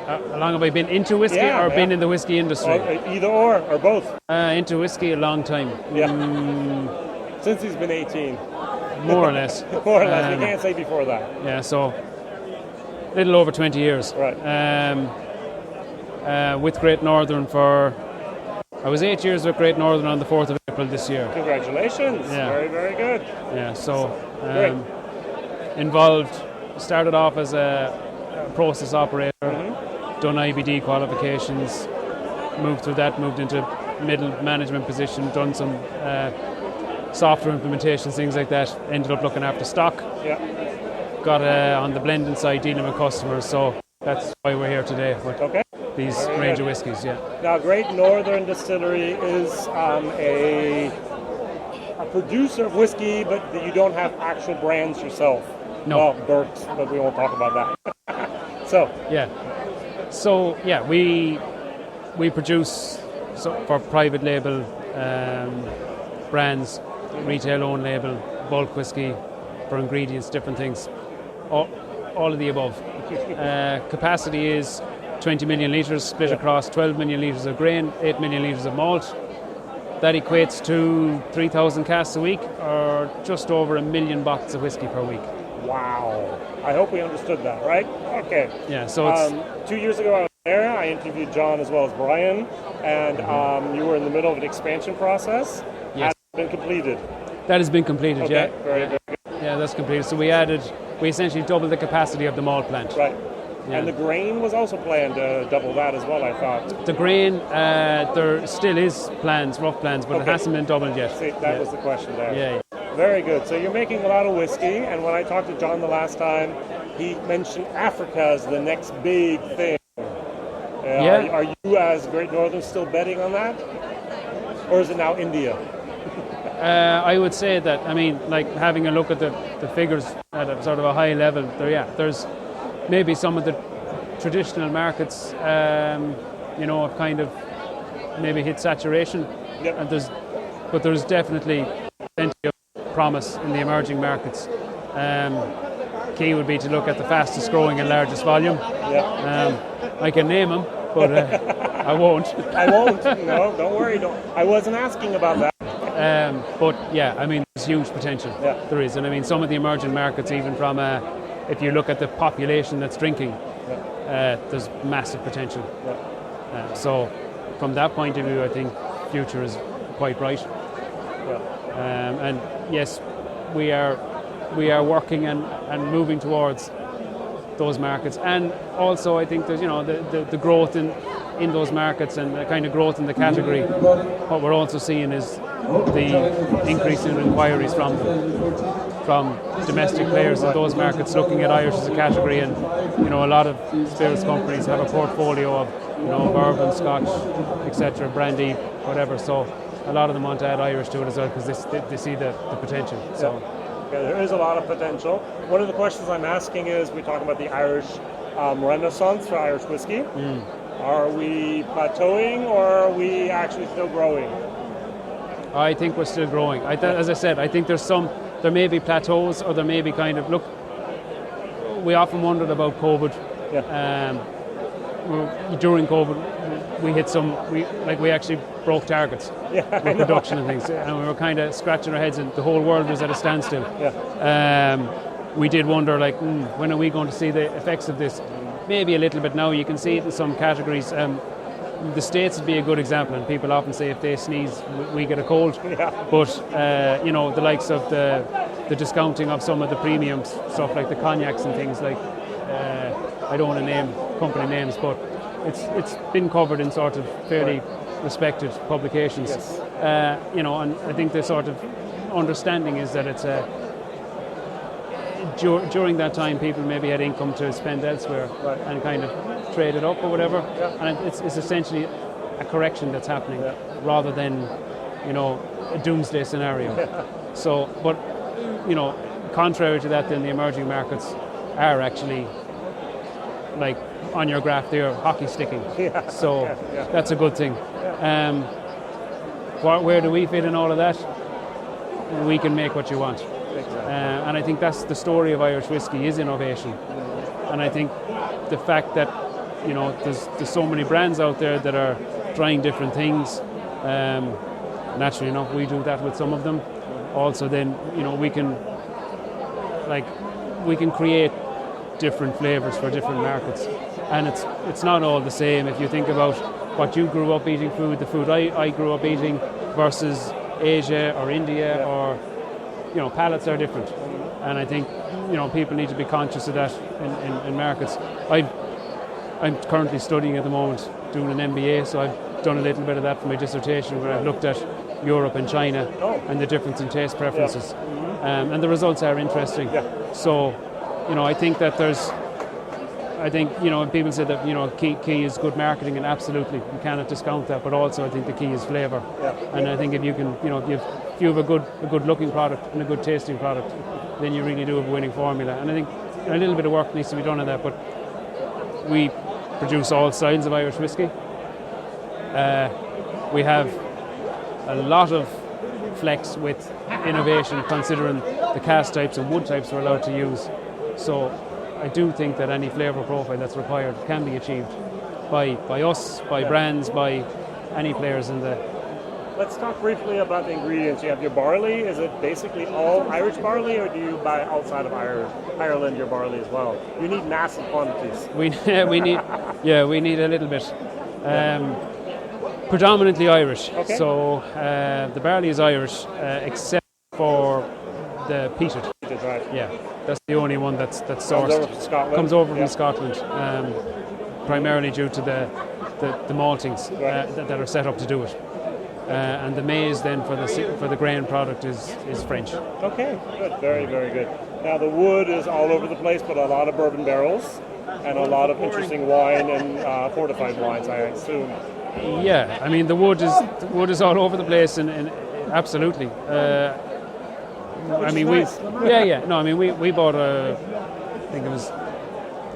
How long have I been into whiskey been in the whiskey industry? Either or both. Into whiskey a long time. Yeah. Since he's been 18. More or less. More or less. You can't say before that. Yeah, so a little over 20 years. Right. With Great Northern I was 8 years with Great Northern on the 4th of April this year. Congratulations. Yeah. Very, very good. Yeah, so started off as a process operator, done IBD qualifications, moved into middle management position, done some software implementations, things like that, ended up looking after stock. Yeah. Got on the blending side, dealing with customers, so that's why we're here today with these range of whiskies. Yeah. Now, Great Northern Distillery is a producer of whiskey, but you don't have actual brands yourself. No. Well, Burke's, but we won't talk about that. we produce for private label brands, retail own label, bulk whiskey, for ingredients, different things, all of the above. Capacity is 20 million litres split across 12 million litres of grain, 8 million litres of malt. That equates to 3,000 casks a week, or just over 1 million bottles of whiskey per week. Wow. I hope we understood that, right? Okay. Yeah, so it's 2 years ago I was there. I interviewed John as well as Brian, and you were in the middle of an expansion process. Yes. Has it been completed? That has been completed, Okay. Very good. Yeah, that's completed. So we essentially doubled the capacity of the malt plant. Right. Yeah. And the grain was also planned to double that as well, I thought. The grain, there still is rough plans, but it hasn't been doubled yet. See, that was the question there. Yeah. Very good. So you're making a lot of whiskey, and when I talked to John the last time, he mentioned Africa as the next big thing. Are you, as Great Northern, still betting on that? Or is it now India? I would say that, having a look at the figures at a sort of a high level, there's maybe some of the traditional markets, have kind of maybe hit saturation. Yep. And there's definitely plenty of promise in the emerging markets. Key would be to look at the fastest growing and largest volume. Yeah. I can name them, but I won't. I won't. No, don't worry. I wasn't asking about that. There's huge potential. Yeah. There is, and some of the emerging markets, even from if you look at the population that's drinking, there's massive potential. Yeah. So, from that point of view, I think future is quite bright. Yeah. And yes, we are working and moving towards those markets, and also I think there's the growth in those markets and the kind of growth in the category. What we're also seeing is the increase in inquiries from domestic players in those markets looking at Irish as a category, and a lot of spirits companies have a portfolio of bourbon, Scotch, etc., brandy, whatever. So a lot of them want to add Irish to it as well because they see the potential. So. Yeah, there is a lot of potential. One of the questions I'm asking is, we talk about the Irish renaissance for Irish whiskey. Are we plateauing, or are we actually still growing? I think we're still growing. As I said, I think there may be plateaus, or there may be we often wondered about COVID. Yeah. During COVID, we hit we actually broke targets with production and things, and we were kind of scratching our heads, and the whole world was at a standstill. Yeah. We did wonder, when are we going to see the effects of this? Maybe a little bit now. You can see it in some categories. The States would be a good example, and people often say if they sneeze, we get a cold. Yeah. But the likes of the discounting of some of the premiums, stuff like the cognacs and things like. I don't want to name company names, but it's been covered in sort of fairly respected publications. Yes. And I think the sort of understanding is that it's during that time people maybe had income to spend elsewhere, right, and kind of trade it up or whatever. Yeah. And it's essentially a correction that's happening, rather than a doomsday scenario. Yeah. So, but contrary to that, then the emerging markets are actually, like on your graph there, hockey sticking. Yeah. So that's a good thing. Yeah. Where do we fit in all of that? We can make what you want. Exactly. And I think that's the story of Irish whiskey, is innovation. And I think the fact that there's so many brands out there that are trying different things. Naturally enough, we do that with some of them. Also, then we can create different flavors for different markets, and it's not all the same. If you think about what you grew up eating, the food I grew up eating versus Asia or India, or palates are different, and I think people need to be conscious of that in markets. I'm currently studying at the moment, doing an MBA, so I've done a little bit of that for my dissertation, where I've looked at Europe and China and the difference in taste preferences, and the results are interesting. So I think that people say that key is good marketing, and absolutely you cannot discount that, but also I think the key is flavour. And I think if you can if you have a good looking product and a good tasting product, then you really do have a winning formula. And I think a little bit of work needs to be done on that, but we produce all styles of Irish whiskey. We have a lot of flex with innovation, considering the cask types and wood types we're allowed to use. So I do think that any flavour profile that's required can be achieved by us, by brands, by any players in the... Let's talk briefly about the ingredients. You have your barley. Is it basically all Irish barley, or do you buy outside of Ireland your barley as well? You need massive quantities. We need a little bit. Predominantly Irish. Okay. So the barley is Irish, except for the peated. Right. Yeah, that's the only one that's sourced. Comes over from Scotland, primarily due to the maltings that are set up to do it. And the maize then for the grain product is French. Okay, good, very, very good. Now the wood is all over the place, but a lot of bourbon barrels and a lot of interesting wine and fortified wines, I assume. Yeah, I mean the wood is all over the place, and absolutely. Nice. we bought I think it was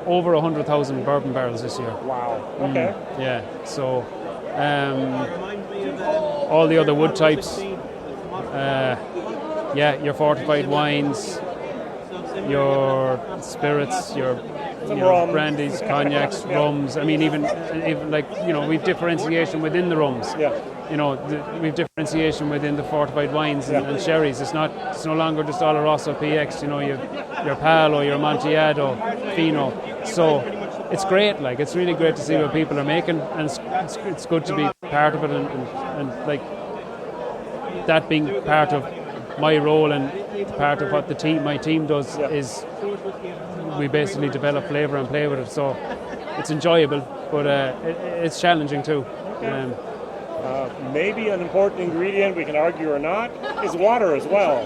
over 100,000 bourbon barrels this year. Wow. Okay. So all the other wood types, your fortified wines, your spirits, your brandies, cognacs, rums. I mean, even we've differentiation within the rums. Yeah. We've differentiation within the fortified wines and sherries. It's no longer just Oloroso PX. Your Palo, your Amontillado, Fino. So it's great. It's really great to see what people are making, and it's good to be part of it, and that being part of my role and part of what my team does is we basically develop flavour and play with it. So it's enjoyable, but it's challenging too. Maybe an important ingredient, we can argue or not, is water as well.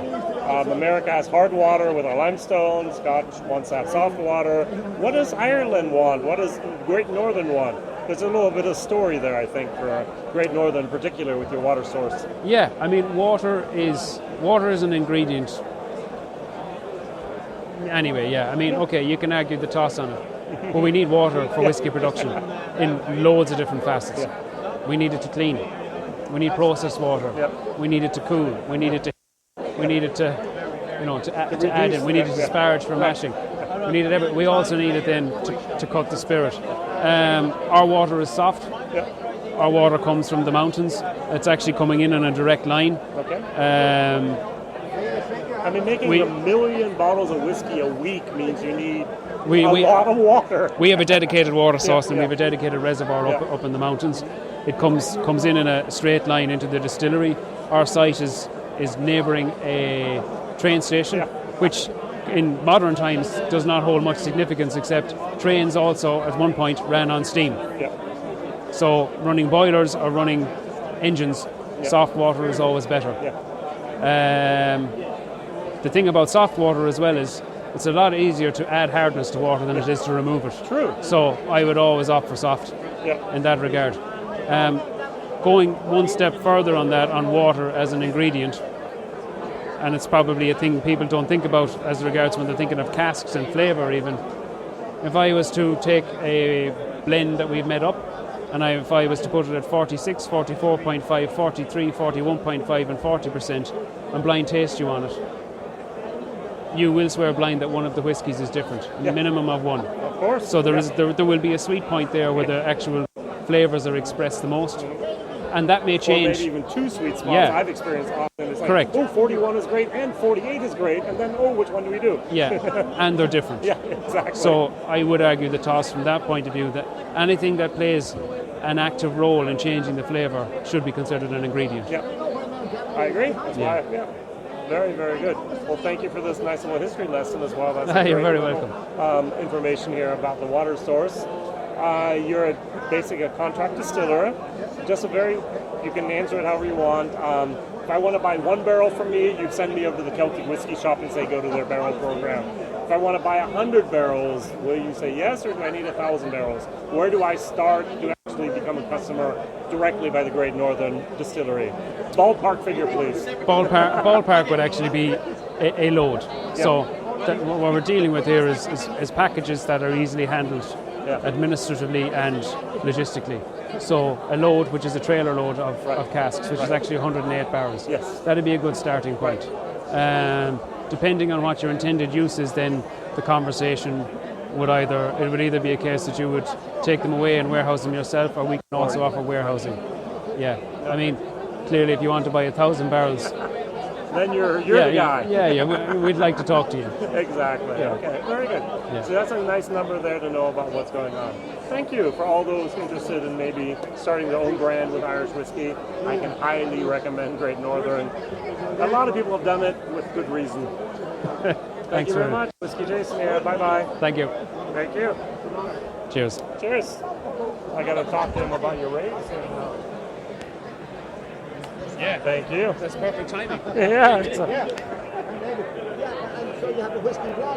America has hard water with our limestone. Scotch wants to have soft water. What does Ireland want? What does Great Northern want? There's a little bit of story there, I think, for Great Northern in particular with your water source. Yeah, I mean, water is an ingredient. Anyway, you can argue the toss on it, but we need water for whiskey production in loads of different facets. Yeah. We need it to clean. We need processed water. Yep. We need it to cool. We need it to add in. We need it to disparage from mashing. We need it. We also need it then to cut the spirit. Our water is soft. Yep. Our water comes from the mountains. It's actually coming in on a direct line. Okay. Making 1 million bottles of whiskey a week means you need a lot of water. We have a dedicated water source, and we have a dedicated reservoir up in the mountains. It comes in a straight line into the distillery. Our site is neighbouring a train station, which in modern times does not hold much significance, except trains also at one point ran on steam. Yeah. So running boilers or running engines, soft water is always better. Yeah. The thing about soft water as well is it's a lot easier to add hardness to water than it is to remove it. True. So I would always opt for soft in that regard. Going one step further on that, on water as an ingredient, and it's probably a thing people don't think about as regards when they're thinking of casks and flavour even. If I was to take a blend that we've made up, and if I was to put it at 46, 44.5, 43, 41.5 and 40% and blind taste you on it, you will swear blind that one of the whiskies is different, a minimum of one. course. So there will be a sweet point there where the actual flavors are expressed the most. And that may change. Or maybe even 2 sweet smalls. Yeah. I've experienced often. It's like, Correct. oh, 41 is great and 48 is great, and then, oh, which one do we do? Yeah, and they're different. Yeah, exactly. So I would argue the toss from that point of view that anything that plays an active role in changing the flavour should be considered an ingredient. Yeah, I agree. That's why, very, very good. Well, thank you for this nice little history lesson as well. That's You're very little, information here about the water source. You're basically a contract distiller. Just you can answer it however you want. If I want to buy 1 barrel from me, you send me over to the Celtic Whiskey Shop and say go to their barrel program. If I want to buy 100 barrels, will you say yes, or do I need 1,000 barrels? Where do I start to actually become a customer directly by the Great Northern Distillery? Ballpark figure, please. Ballpark would actually be a load. Yeah. So what we're dealing with here is packages that are easily handled administratively and logistically. So a load, which is a trailer load of casks, which is actually 108 barrels. Yes. That'd be a good starting point. Depending on what your intended use is, then the conversation would either be a case that you would take them away and warehouse them yourself, or we can also offer warehousing. Yeah. I mean, clearly if you want to buy 1,000 barrels, then you're the guy. Yeah, we'd like to talk to you. Exactly. Yeah. Okay, very good. Yeah. So that's a nice number there to know about what's going on. Thank you for all those interested in maybe starting their own brand with Irish whiskey. I can highly recommend Great Northern. A lot of people have done it with good reason. Thank you very much. WhiskyJason here. Bye-bye. Thank you. Thank you. Cheers. Cheers. I got to talk to him about your race. Yeah. Thank you. That's perfect timing. Yeah. So you have the whiskey glass.